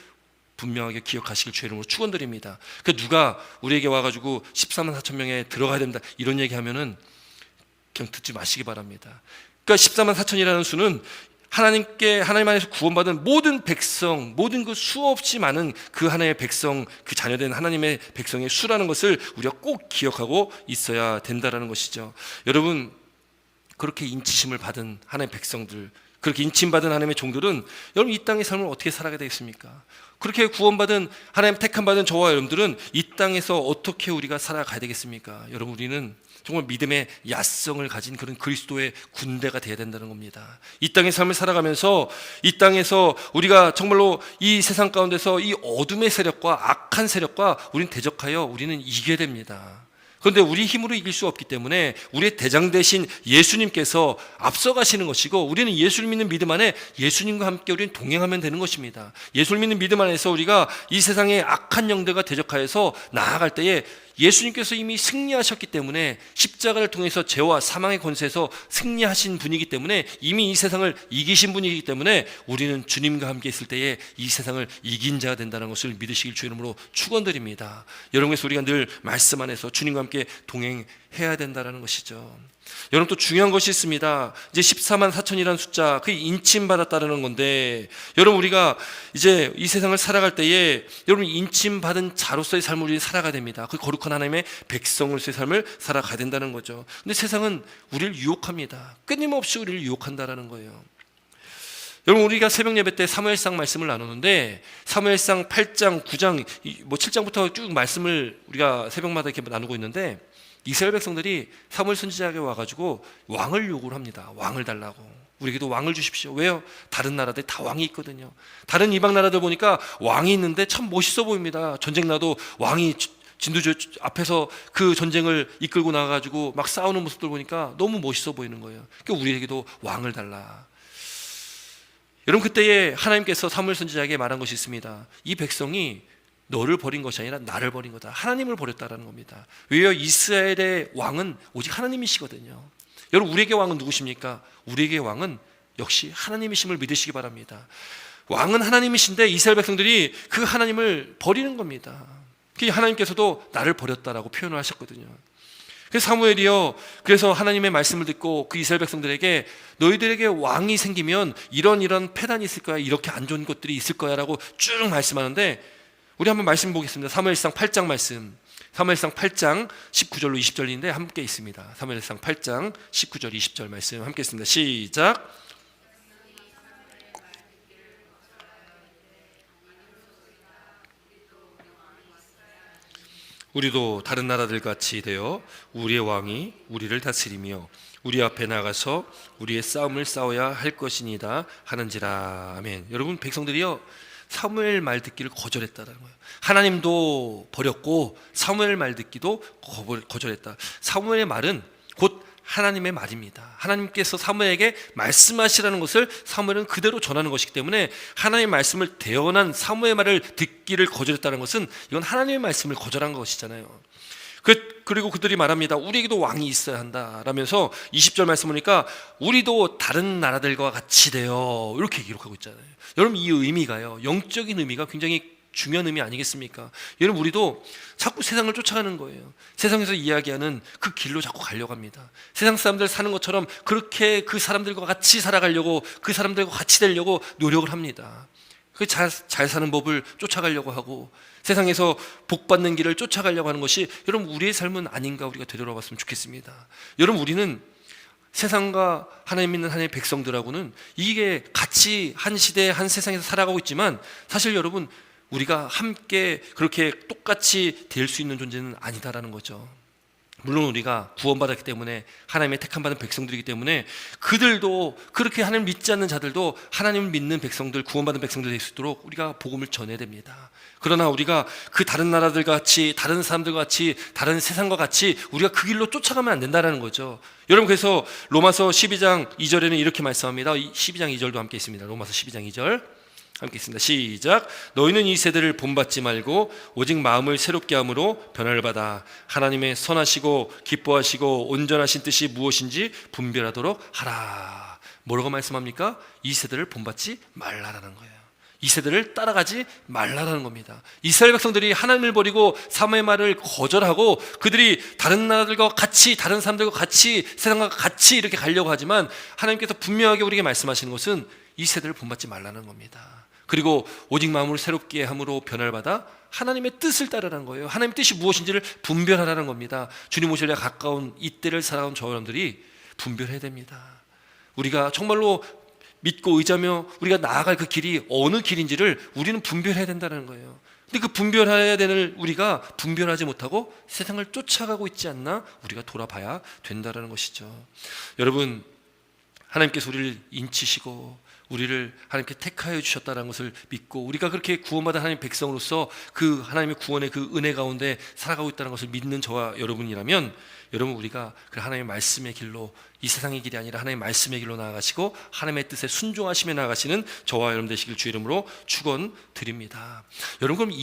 분명하게 기억하시길 주의 이름으로 축원드립니다. 그러니까 누가 우리에게 와가지고 14만 4천 명에 들어가야 된다 이런 얘기하면은 그냥 듣지 마시기 바랍니다. 그러니까 14만 4천이라는 수는 하나님 안에서 구원받은 모든 백성, 모든 그 수없이 많은 그 하나님의 백성, 그 자녀된 하나님의 백성의 수라는 것을 우리가 꼭 기억하고 있어야 된다라는 것이죠. 여러분, 그렇게 인치심을 받은 하나님의 백성들, 그렇게 인침받은 하나님의 종들은 여러분 이 땅의 삶을 어떻게 살아가야 되겠습니까? 그렇게 구원받은 하나님 택함받은 저와 여러분들은 이 땅에서 어떻게 우리가 살아가야 되겠습니까? 여러분 우리는 정말 믿음의 야성을 가진 그런 그리스도의 군대가 되어야 된다는 겁니다. 이 땅의 삶을 살아가면서 이 땅에서 우리가 정말로 이 세상 가운데서 이 어둠의 세력과 악한 세력과 우리는 대적하여 우리는 이겨야 됩니다. 그런데 우리 힘으로 이길 수 없기 때문에 우리의 대장 되신 예수님께서 앞서가시는 것이고 우리는 예수를 믿는 믿음 안에 예수님과 함께 우리는 동행하면 되는 것입니다. 예수를 믿는 믿음 안에서 우리가 이 세상의 악한 영들과 대적하여서 나아갈 때에 예수님께서 이미 승리하셨기 때문에 십자가를 통해서 죄와 사망의 권세에서 승리하신 분이기 때문에 이미 이 세상을 이기신 분이기 때문에 우리는 주님과 함께 있을 때에 이 세상을 이긴 자가 된다는 것을 믿으시길 주 이름으로 축원드립니다. 여러분께서 우리가 늘 말씀 안에서 주님과 함께 동행해야 된다는 것이죠. 여러분 또 중요한 것이 있습니다. 이제 14만 4천이라는 숫자, 그게 인침받았다는 건데 여러분 우리가 이제 이 세상을 살아갈 때에 여러분 인침받은 자로서의 삶을 우리 살아가야 됩니다. 그 거룩한 하나님의 백성으로서의 삶을 살아가야 된다는 거죠. 근데 세상은 우리를 유혹합니다. 끊임없이 우리를 유혹한다는 거예요. 여러분 우리가 새벽 예배 때 사무엘상 말씀을 나누는데 사무엘상 8장, 9장, 7장부터 쭉 말씀을 우리가 새벽마다 이렇게 나누고 있는데 이스라엘 백성들이 사무엘 선지자에게 와가지고 왕을 요구를 합니다. 왕을 달라고. 우리에게도 왕을 주십시오. 왜요? 다른 나라들 다 왕이 있거든요. 다른 이방 나라들 보니까 왕이 있는데 참 멋있어 보입니다. 전쟁 나도 왕이 진두지 앞에서 그 전쟁을 이끌고 나가가지고 막 싸우는 모습들 보니까 너무 멋있어 보이는 거예요. 그러니까 우리에게도 왕을 달라. 여러분 그때에 하나님께서 사무엘 선지자에게 말한 것이 있습니다. 이 백성이 너를 버린 것이 아니라 나를 버린 거다. 하나님을 버렸다라는 겁니다. 왜요? 이스라엘의 왕은 오직 하나님이시거든요. 여러분 우리에게 왕은 누구십니까? 우리에게 왕은 역시 하나님이심을 믿으시기 바랍니다. 왕은 하나님이신데 이스라엘 백성들이 그 하나님을 버리는 겁니다. 하나님께서도 나를 버렸다라고 표현을 하셨거든요. 그래서 사무엘이요, 그래서 하나님의 말씀을 듣고 그 이스라엘 백성들에게 너희들에게 왕이 생기면 이런 패단이 있을 거야, 이렇게 안 좋은 것들이 있을 거야 라고 쭉 말씀하는데 우리 한번 말씀 보겠습니다. 사무엘상 8장 말씀, 사무엘상 8장 19절로 20절인데 함께 있습니다. 사무엘상 8장 19절 20절 말씀 함께 있습니다. 시작. 우리도 다른 나라들 같이 되어 우리의 왕이 우리를 다스리며 우리 앞에 나가서 우리의 싸움을 싸워야 할 것이니다 하는지라. 아멘. 여러분 백성들이요 사무엘 말 듣기를 거절했다는 거예요. 하나님도 버렸고 사무엘 말 듣기도 거절했다. 사무엘의 말은 곧 하나님의 말입니다. 하나님께서 사무엘에게 말씀하시라는 것을 사무엘은 그대로 전하는 것이기 때문에 하나님의 말씀을 대언한 사무엘의 말을 듣기를 거절했다는 것은 이건 하나님의 말씀을 거절한 것이잖아요. 그리고 그들이 말합니다. 우리에게도 왕이 있어야 한다 라면서 20절 말씀 보니까 우리도 다른 나라들과 같이 되어 이렇게 기록하고 있잖아요. 여러분 이 의미가요, 영적인 의미가 굉장히 중요한 의미 아니겠습니까? 여러분 우리도 자꾸 세상을 쫓아가는 거예요. 세상에서 이야기하는 그 길로 자꾸 가려고 합니다. 세상 사람들 사는 것처럼 그렇게 그 사람들과 같이 살아가려고, 그 사람들과 같이 되려고 노력을 합니다. 그 잘 사는 법을 쫓아가려고 하고 세상에서 복받는 길을 쫓아가려고 하는 것이 여러분 우리의 삶은 아닌가 우리가 되돌아봤으면 좋겠습니다. 여러분 우리는 세상과 하나님 믿는 하나님의 백성들하고는 이게 같이 한 시대 한 세상에서 살아가고 있지만 사실 여러분 우리가 함께 그렇게 똑같이 될 수 있는 존재는 아니다라는 거죠. 물론 우리가 구원받았기 때문에 하나님의 택함받은 백성들이기 때문에 그들도 그렇게 하나님을 믿지 않는 자들도 하나님을 믿는 백성들, 구원받은 백성들 될 수 있도록 우리가 복음을 전해야 됩니다. 그러나 우리가 그 다른 나라들 같이, 다른 사람들 같이, 다른 세상과 같이 우리가 그 길로 쫓아가면 안 된다는 거죠. 여러분 그래서 로마서 12장 2절에는 이렇게 말씀합니다. 12장 2절도 함께 있습니다. 로마서 12장 2절 함께 있습니다. 시작. 너희는 이 세대를 본받지 말고 오직 마음을 새롭게 함으로 변화를 받아 하나님의 선하시고 기뻐하시고 온전하신 뜻이 무엇인지 분별하도록 하라. 뭐라고 말씀합니까? 이 세대를 본받지 말라라는 거예요. 이 세대를 따라가지 말라라는 겁니다. 이스라엘 백성들이 하나님을 버리고 사무의 말을 거절하고 그들이 다른 나라들과 같이, 다른 사람들과 같이, 세상과 같이 이렇게 가려고 하지만 하나님께서 분명하게 우리에게 말씀하시는 것은 이 세대를 본받지 말라는 겁니다. 그리고 오직 마음을 새롭게 함으로 변화를 받아 하나님의 뜻을 따르라는 거예요. 하나님의 뜻이 무엇인지를 분별하라는 겁니다. 주님 오실래 가까운 이때를 살아온 저 여러분들이 분별해야 됩니다. 우리가 정말로 믿고 의지하며 우리가 나아갈 그 길이 어느 길인지를 우리는 분별해야 된다는 거예요. 근데 그 분별해야 되는 우리가 분별하지 못하고 세상을 쫓아가고 있지 않나 우리가 돌아봐야 된다는 것이죠. 여러분, 하나님께서 우리를 인치시고 우리를 하나님께 택하여 주셨다는 것을 믿고 우리가 그렇게 구원받은 하나님 백성으로서 그 하나님의 구원의 그 은혜 가운데 살아가고 있다는 것을 믿는 저와 여러분이라면, 여러분, 우리가 그 하나님의 말씀의 길로, 이 세상의 길이 아니라 하나님의 말씀의 길로 나아가시고 하나님의 뜻에 순종하시며 나아가시는 저와 여러분 되시길 주 이름으로 축원드립니다. 여러분, 그럼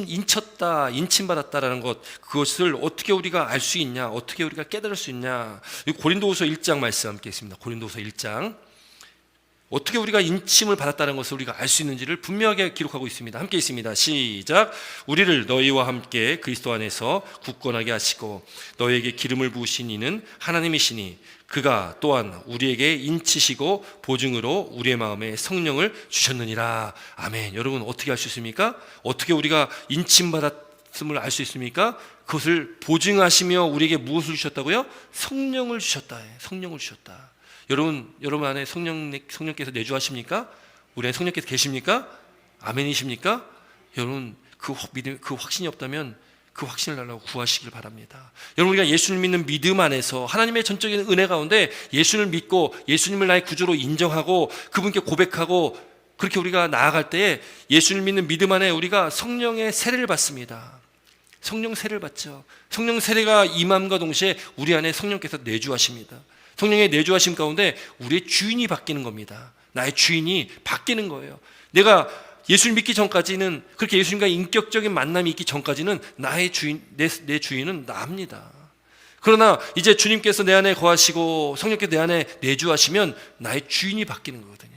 인쳤다, 인침받았다라는 것, 그것을 어떻게 우리가 알 수 있냐, 어떻게 우리가 깨달을 수 있냐? 고린도후서 1장 말씀 함께 있습니다. 고린도후서 1장. 어떻게 우리가 인침을 받았다는 것을 우리가 알 수 있는지를 분명하게 기록하고 있습니다. 함께 있습니다. 시작. 우리를 너희와 함께 그리스도 안에서 굳건하게 하시고 너희에게 기름을 부으신 이는 하나님이시니 그가 또한 우리에게 인치시고 보증으로 우리의 마음에 성령을 주셨느니라. 아멘. 여러분, 어떻게 알 수 있습니까? 어떻게 우리가 인침받았음을 알 수 있습니까? 그것을 보증하시며 우리에게 무엇을 주셨다고요? 성령을 주셨다. 성령을 주셨다. 여러분 안에 성령께서 내주하십니까? 우리 안에 성령께서 계십니까? 아멘이십니까? 여러분, 그 믿음, 그 확신이 없다면 그 확신을 달라고 구하시길 바랍니다. 여러분, 우리가 예수를 믿는 믿음 안에서 하나님의 전적인 은혜 가운데 예수를 믿고 예수님을 나의 구주로 인정하고 그분께 고백하고 그렇게 우리가 나아갈 때에 예수를 믿는 믿음 안에 우리가 성령의 세례를 받습니다. 성령 세례를 받죠. 성령 세례가 임함과 동시에 우리 안에 성령께서 내주하십니다. 성령의 내주하심 가운데 우리의 주인이 바뀌는 겁니다. 나의 주인이 바뀌는 거예요. 내가 예수를 믿기 전까지는, 그렇게 예수님과 인격적인 만남이 있기 전까지는 나의 주인, 내 주인은 나입니다. 그러나 이제 주님께서 내 안에 거하시고 성령께서 내 안에 내주하시면 나의 주인이 바뀌는 거거든요.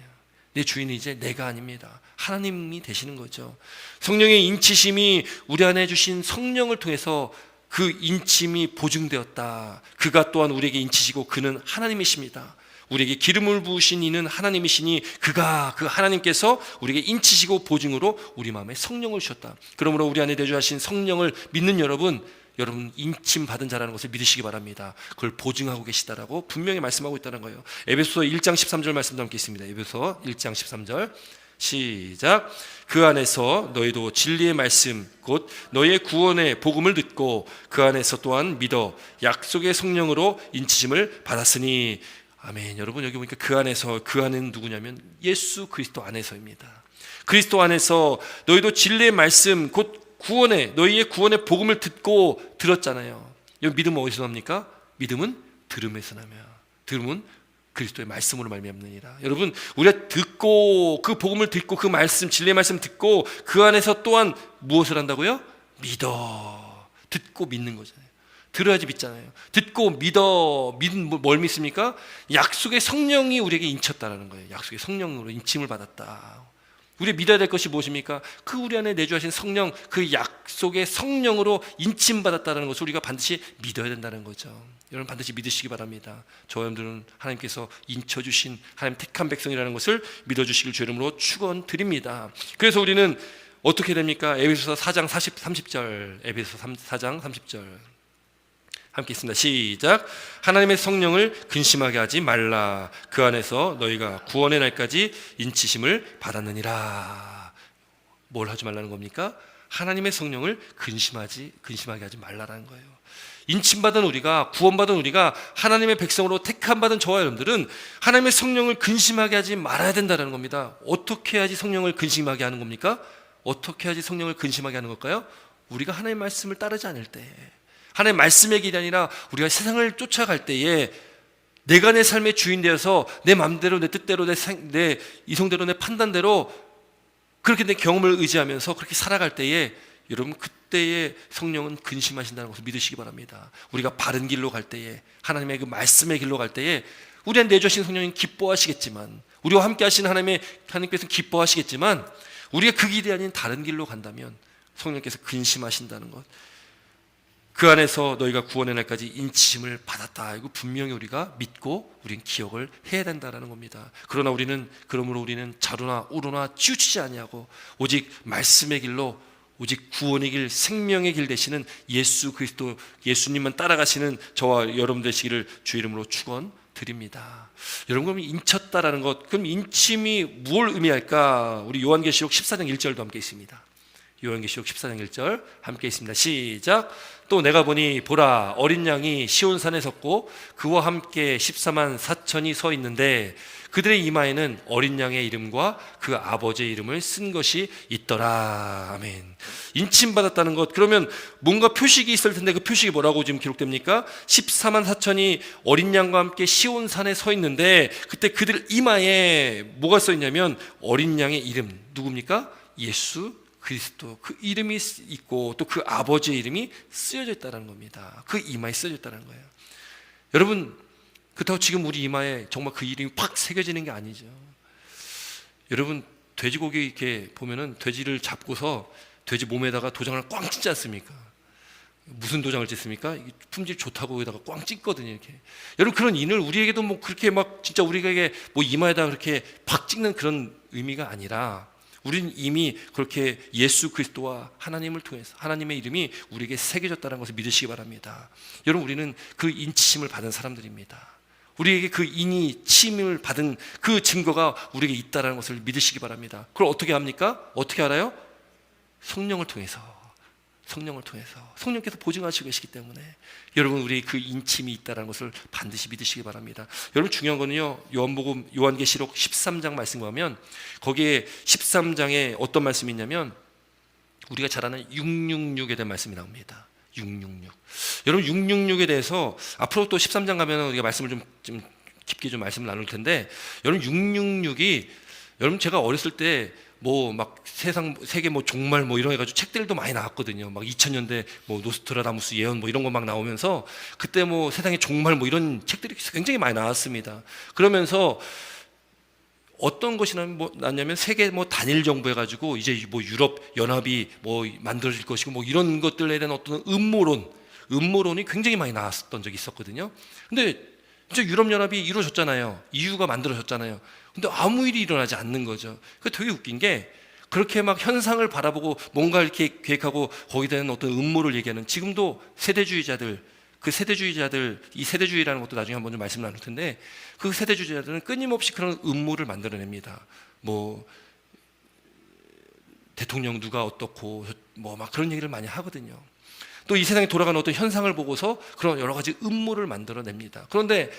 내 주인은 이제 내가 아닙니다. 하나님이 되시는 거죠. 성령의 인치심이 우리 안에 주신 성령을 통해서 그 인침이 보증되었다. 그가 또한 우리에게 인치시고 그는 하나님이십니다. 우리에게 기름을 부으신 이는 하나님이시니 그가, 그 하나님께서 우리에게 인치시고 보증으로 우리 마음에 성령을 주셨다. 그러므로 우리 안에 내주하신 성령을 믿는 여러분 인침 받은 자라는 것을 믿으시기 바랍니다. 그걸 보증하고 계시다라고 분명히 말씀하고 있다는 거예요. 에베소서 1장 13절 말씀도 함께 있습니다. 에베소서 1장 13절 시작. 그 안에서 너희도 진리의 말씀 곧 너희의 구원의 복음을 듣고 그 안에서 또한 믿어 약속의 성령으로 인치심을 받았으니. 아멘. 여러분, 여기 보니까 그 안에서, 그 안은 누구냐면 예수 그리스도 안에서입니다. 그리스도 안에서 너희도 진리의 말씀 곧 구원의, 너희의 구원의 복음을 듣고 들었잖아요. 여기 믿음은 어디서 납니까? 믿음은 들음에서 나며 들음은 그리스도의 말씀으로 말미암느니라. 여러분, 우리가 듣고 그 복음을 듣고 그 말씀, 진리의 말씀 듣고 그 안에서 또한 무엇을 한다고요? 믿어. 듣고 믿는 거잖아요. 들어야지 믿잖아요. 듣고 뭘 믿습니까? 약속의 성령이 우리에게 인쳤다라는 거예요. 약속의 성령으로 인침을 받았다. 우리 믿어야 될 것이 무엇입니까? 그 우리 안에 내주하신 성령, 그 약속의 성령으로 인침받았다는 것을 우리가 반드시 믿어야 된다는 거죠. 여러분, 반드시 믿으시기 바랍니다. 저와 여러분들은 하나님께서 인쳐주신 하나님 택한 백성이라는 것을 믿어주시길 주 이름으로 축원드립니다. 그래서 우리는 어떻게 됩니까? 에베소서 4장 30절, 에베소서 4장 30절 함께 있습니다. 시작. 하나님의 성령을 근심하게 하지 말라. 그 안에서 너희가 구원의 날까지 인치심을 받았느니라. 뭘 하지 말라는 겁니까? 하나님의 성령을 근심하게 하지 말라라는 거예요. 인침받은 우리가, 구원받은 우리가 하나님의 백성으로 택함받은 저와 여러분들은 하나님의 성령을 근심하게 하지 말아야 된다는 겁니다. 어떻게 해야지 성령을 근심하게 하는 겁니까? 어떻게 해야지 성령을 근심하게 하는 걸까요? 우리가 하나님의 말씀을 따르지 않을 때, 하나님의 말씀의 길이 아니라 우리가 세상을 쫓아갈 때에 내가 내 삶의 주인 되어서 내 마음대로, 내 뜻대로, 내 이성대로, 내 판단대로 그렇게 내 경험을 의지하면서 그렇게 살아갈 때에 여러분, 그때의 성령은 근심하신다는 것을 믿으시기 바랍니다. 우리가 바른 길로 갈 때에, 하나님의 그 말씀의 길로 갈 때에 우리 안에 내주신 성령은 기뻐하시겠지만, 우리와 함께 하시는 하나님께서는 기뻐하시겠지만, 우리가 그 길이 아닌 다른 길로 간다면 성령께서 근심하신다는 것, 그 안에서 너희가 구원의 날까지 인치심을 받았다. 이거 분명히 우리가 믿고 우리는 기억을 해야 된다는 겁니다. 그러므로 우리는 자루나 우루나 치우치지 아니하고 오직 말씀의 길로, 오직 구원의 길, 생명의 길 되시는 예수 그리스도, 예수님만 따라가시는 저와 여러분 되시기를 주 이름으로 축원드립니다. 드립니다. 여러분, 그럼 인쳤다라는 것, 그럼 인침이 무엇을 의미할까? 우리 요한계시록 14장 1절도 함께 있습니다. 요한계시록 14장 1절 함께 있습니다. 시작. 또 내가 보니 보라, 어린 양이 시온산에 섰고 그와 함께 14만 4천이 서 있는데 그들의 이마에는 어린 양의 이름과 그 아버지의 이름을 쓴 것이 있더라. 아멘. 인침받았다는 것, 그러면 뭔가 표식이 있을 텐데 그 표식이 뭐라고 지금 기록됩니까? 14만 4천이 어린 양과 함께 시온산에 서 있는데 그때 그들 이마에 뭐가 써 있냐면 어린 양의 이름, 누굽니까? 예수 그리스도, 그 이름이 있고 또 그 아버지의 이름이 쓰여져 있다는 겁니다. 그 이마에 쓰여져 있다는 거예요. 여러분, 그렇다고 지금 우리 이마에 정말 그 이름이 팍 새겨지는 게 아니죠. 여러분, 돼지고기 이렇게 보면은 돼지를 잡고서 돼지 몸에다가 도장을 꽝 찍지 않습니까? 무슨 도장을 찍습니까? 품질 좋다고 여기다가 꽝 찍거든요, 이렇게. 여러분, 그런 인을 우리에게도 뭐 그렇게 막 진짜 우리에게 뭐 이마에다 그렇게 팍 찍는 그런 의미가 아니라 우리는 이미 그렇게 예수 그리스도와 하나님을 통해서 하나님의 이름이 우리에게 새겨졌다는 것을 믿으시기 바랍니다. 여러분, 우리는 그 인치심을 받은 사람들입니다. 우리에게 그 인이 침을 받은 그 증거가 우리에게 있다는 것을 믿으시기 바랍니다. 그걸 어떻게 합니까? 어떻게 알아요? 성령을 통해서. 성령께서 보증하시고 계시기 때문에 여러분, 우리 그 인침이 있다는 것을 반드시 믿으시기 바랍니다. 여러분, 중요한 거는요, 요한복음 요한계시록 13장 말씀 보면 거기에 13장에 어떤 말씀이 있냐면 우리가 잘 아는 666에 대한 말씀이 나옵니다. 666. 여러분, 666에 대해서 앞으로 또 13장 가면 우리가 말씀을 좀 깊게 좀 말씀을 나눌 텐데, 여러분 666이 여러분 제가 어렸을 때 뭐 막 세계 뭐 종말 뭐 이런 해가지고 책들도 많이 나왔거든요. 막 2000년대 뭐 노스트라다무스 예언 뭐 이런 거 막 나오면서 그때 뭐 세상의 종말 뭐 이런 책들이 굉장히 많이 나왔습니다. 그러면서 어떤 것이 났냐면 세계 뭐 단일 정부 해가지고 이제 뭐 유럽 연합이 뭐 만들어질 것이고 뭐 이런 것들에 대한 어떤 음모론이 굉장히 많이 나왔던 적이 있었거든요. 근데 진짜 유럽 연합이 이루어졌잖아요. EU가 만들어졌잖아요. 근데 아무 일이 일어나지 않는 거죠. 그 되게 웃긴 게 그렇게 막 현상을 바라보고 뭔가 이렇게 계획하고 거기에 대한 어떤 음모를 얘기하는 지금도 세대주의자들, 이 세대주의라는 것도 나중에 한번 좀 말씀 나눌 텐데 그 세대주의자들은 끊임없이 그런 음모를 만들어냅니다. 뭐 대통령 누가 어떻고 뭐 막 그런 얘기를 많이 하거든요. 또 이 세상에 돌아가는 어떤 현상을 보고서 그런 여러 가지 음모를 만들어냅니다. 그런데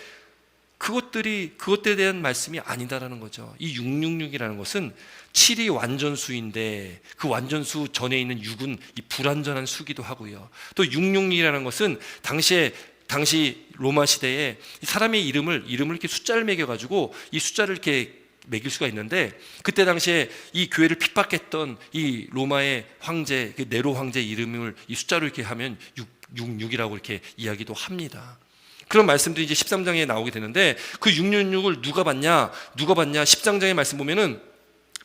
그것들에 대한 말씀이 아니다라는 거죠. 이 666이라는 것은 7이 완전수인데 그 완전수 전에 있는 6은 이 불완전한 수기도 하고요. 또 666이라는 것은 당시 로마 시대에 사람의 이름을 이렇게 숫자를 매겨가지고 이 숫자를 이렇게 매길 수가 있는데 그때 당시에 이 교회를 핍박했던 이 로마의 황제, 그 네로 황제 이름을 이 숫자로 이렇게 하면 666이라고 이렇게 이야기도 합니다. 그런 말씀들이 이제 13장에 나오게 되는데 그 666을 누가 받냐? 13장의 말씀 보면은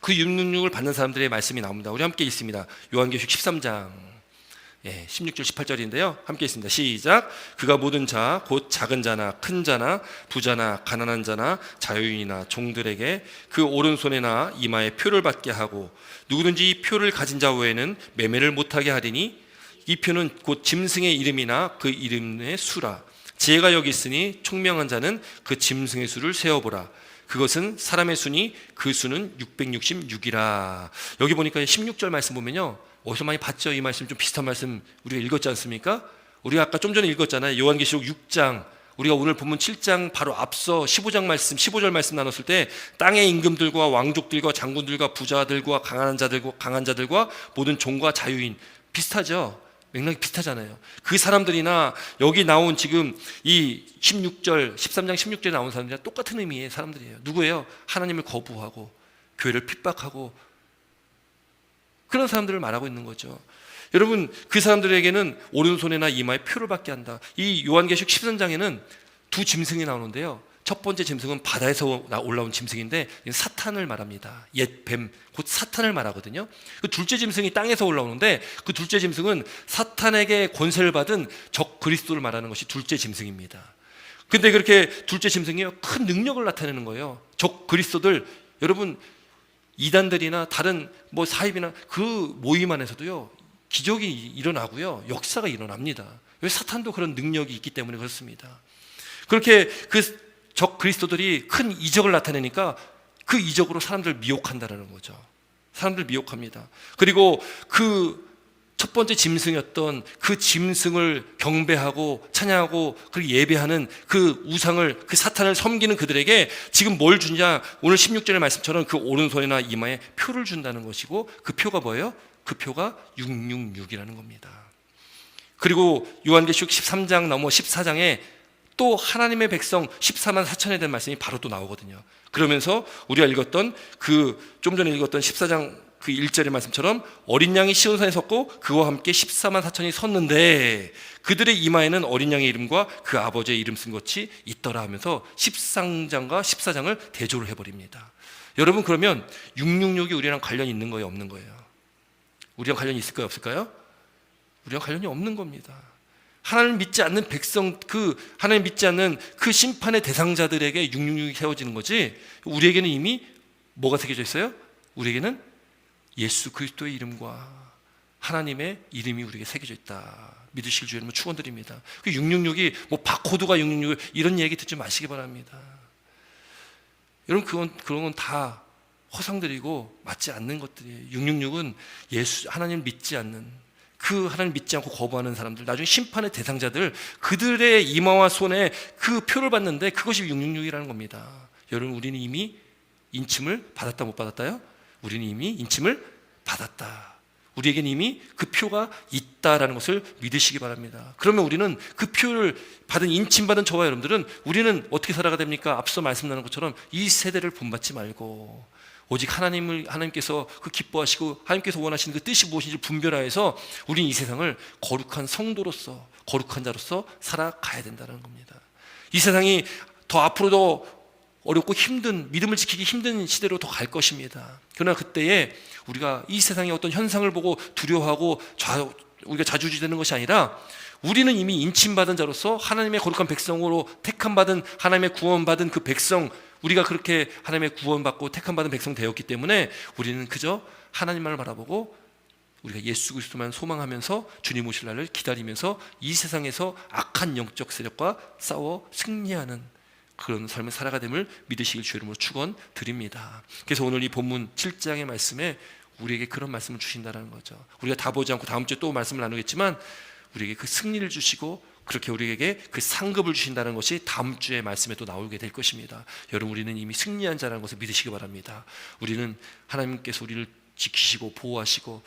그 666을 받는 사람들의 말씀이 나옵니다. 우리 함께 있습니다. 요한계시록 13장 16절 18절인데요. 함께 있습니다. 시작. 그가 모든 자 곧 작은 자나 큰 자나 부자나 가난한 자나 자유인이나 종들에게 그 오른손에나 이마에 표를 받게 하고 누구든지 이 표를 가진 자 외에는 매매를 못하게 하리니 이 표는 곧 짐승의 이름이나 그 이름의 수라. 지혜가 여기 있으니 총명한 자는 그 짐승의 수를 세어보라. 그것은 사람의 수니 그 수는 666이라. 여기 보니까 16절 말씀 보면요, 어디서 많이 봤죠? 이 말씀 좀 비슷한 말씀 우리가 읽었지 않습니까? 우리가 아까 좀 전에 읽었잖아요. 요한계시록 6장, 우리가 오늘 본문 7장 바로 앞서 15절 말씀 나눴을 때 땅의 임금들과 왕족들과 장군들과 부자들과 강한 자들과 모든 종과 자유인, 비슷하죠? 맥락이 비슷하잖아요. 그 사람들이나 여기 나온 지금 이 13장 16절에 나온 사람들이랑 똑같은 의미의 사람들이에요. 누구예요? 하나님을 거부하고 교회를 핍박하고 그런 사람들을 말하고 있는 거죠. 여러분, 그 사람들에게는 오른손에나 이마에 표를 받게 한다. 이 요한계시록 13장에는 두 짐승이 나오는데요. 첫 번째 짐승은 바다에서 올라온 짐승인데 사탄을 말합니다. 옛 뱀, 곧 사탄을 말하거든요. 그 둘째 짐승이 땅에서 올라오는데 그 둘째 짐승은 사탄에게 권세를 받은 적 그리스도를 말하는 것이 둘째 짐승입니다. 근데 그렇게 둘째 짐승이 큰 능력을 나타내는 거예요. 적 그리스도들, 여러분 이단들이나 다른 뭐 사입이나 그 모임 안에서도요 기적이 일어나고요 역사가 일어납니다. 왜? 사탄도 그런 능력이 있기 때문에 그렇습니다. 그렇게 그 적 그리스도들이 큰 이적을 나타내니까 그 이적으로 사람들을 미혹한다는 거죠. 사람들을 미혹합니다. 그리고 그 첫 번째 짐승이었던 그 짐승을 경배하고 찬양하고 그리고 예배하는 그 우상을, 그 사탄을 섬기는 그들에게 지금 뭘 주냐? 오늘 16절의 말씀처럼 그 오른손이나 이마에 표를 준다는 것이고, 그 표가 뭐예요? 그 표가 666이라는 겁니다. 그리고 요한계시록 13장 넘어 14장에 또 하나님의 백성 14만 4천에 대한 말씀이 바로 또 나오거든요. 그러면서 우리가 읽었던 좀 전에 읽었던 14장 그 1절의 말씀처럼 어린 양이 시온산에 섰고 그와 함께 14만 4천이 섰는데 그들의 이마에는 어린 양의 이름과 그 아버지의 이름 쓴 것이 있더라 하면서 13장과 14장을 대조를 해버립니다. 여러분, 그러면 666이 우리랑 관련이 있는 거예요, 없는 거예요? 우리랑 관련이 있을까요, 없을까요? 우리랑 관련이 없는 겁니다. 하나님 믿지 않는 백성, 하나님 믿지 않는 그 심판의 대상자들에게 666이 세워지는 거지, 우리에게는 이미 뭐가 새겨져 있어요? 우리에게는 예수 그리스도의 이름과 하나님의 이름이 우리에게 새겨져 있다. 믿으실 주 여러분 축원드립니다. 그 666이 뭐 바코드가 666 이런 얘기 듣지 마시기 바랍니다. 여러분, 그런 건 다 허상들이고 맞지 않는 것들이에요. 666은 하나님 믿지 않는, 그 하나님 믿지 않고 거부하는 사람들, 나중에 심판의 대상자들, 그들의 이마와 손에 그 표를 받는데 그것이 666이라는 겁니다. 여러분, 우리는 이미 인침을 받았다 못 받았다요? 우리는 이미 인침을 받았다. 우리에게는 이미 그 표가 있다라는 것을 믿으시기 바랍니다. 그러면 우리는 그 표를 받은, 인침받은 저와 여러분들은 우리는 어떻게 살아가야 됩니까? 앞서 말씀 나눈 것처럼 이 세대를 본받지 말고 오직 하나님께서 그 기뻐하시고 하나님께서 원하시는 그 뜻이 무엇인지 분별하여서 우리는 이 세상을 거룩한 성도로서, 거룩한 자로서 살아가야 된다는 겁니다. 이 세상이 더 앞으로도 어렵고 힘든, 믿음을 지키기 힘든 시대로 더 갈 것입니다. 그러나 그때에 우리가 이 세상의 어떤 현상을 보고 두려워하고 우리가 자주지되는 것이 아니라 우리는 이미 인침받은 자로서 하나님의 거룩한 백성으로 택함받은, 하나님의 구원받은 그 백성, 우리가 그렇게 하나님의 구원받고 택함받은 백성 되었기 때문에 우리는 그저 하나님만을 바라보고 우리가 예수 그리스도만 소망하면서 주님 오실 날을 기다리면서 이 세상에서 악한 영적 세력과 싸워 승리하는 그런 삶을 살아가 됨을 믿으시길 주의 이름으로 축원드립니다. 그래서 오늘 이 본문 7장의 말씀에 우리에게 그런 말씀을 주신다는 거죠. 우리가 다 보지 않고 다음 주에 또 말씀을 나누겠지만 우리에게 그 승리를 주시고 그렇게 우리에게 그 상급을 주신다는 것이 다음 주에 말씀에 또 나오게 될 것입니다. 여러분, 우리는 이미 승리한 자라는 것을 믿으시기 바랍니다. 우리는 하나님께서 우리를 지키시고 보호하시고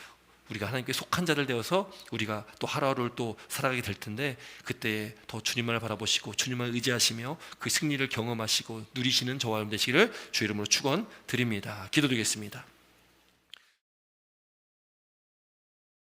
우리가 하나님께 속한 자들 되어서 우리가 또 하루하루를 또 살아가게 될 텐데, 그때 더 주님만을 바라보시고 주님만 의지하시며 그 승리를 경험하시고 누리시는 저와 여러분 되시기를 주의 이름으로 축원드립니다. 기도드리겠습니다.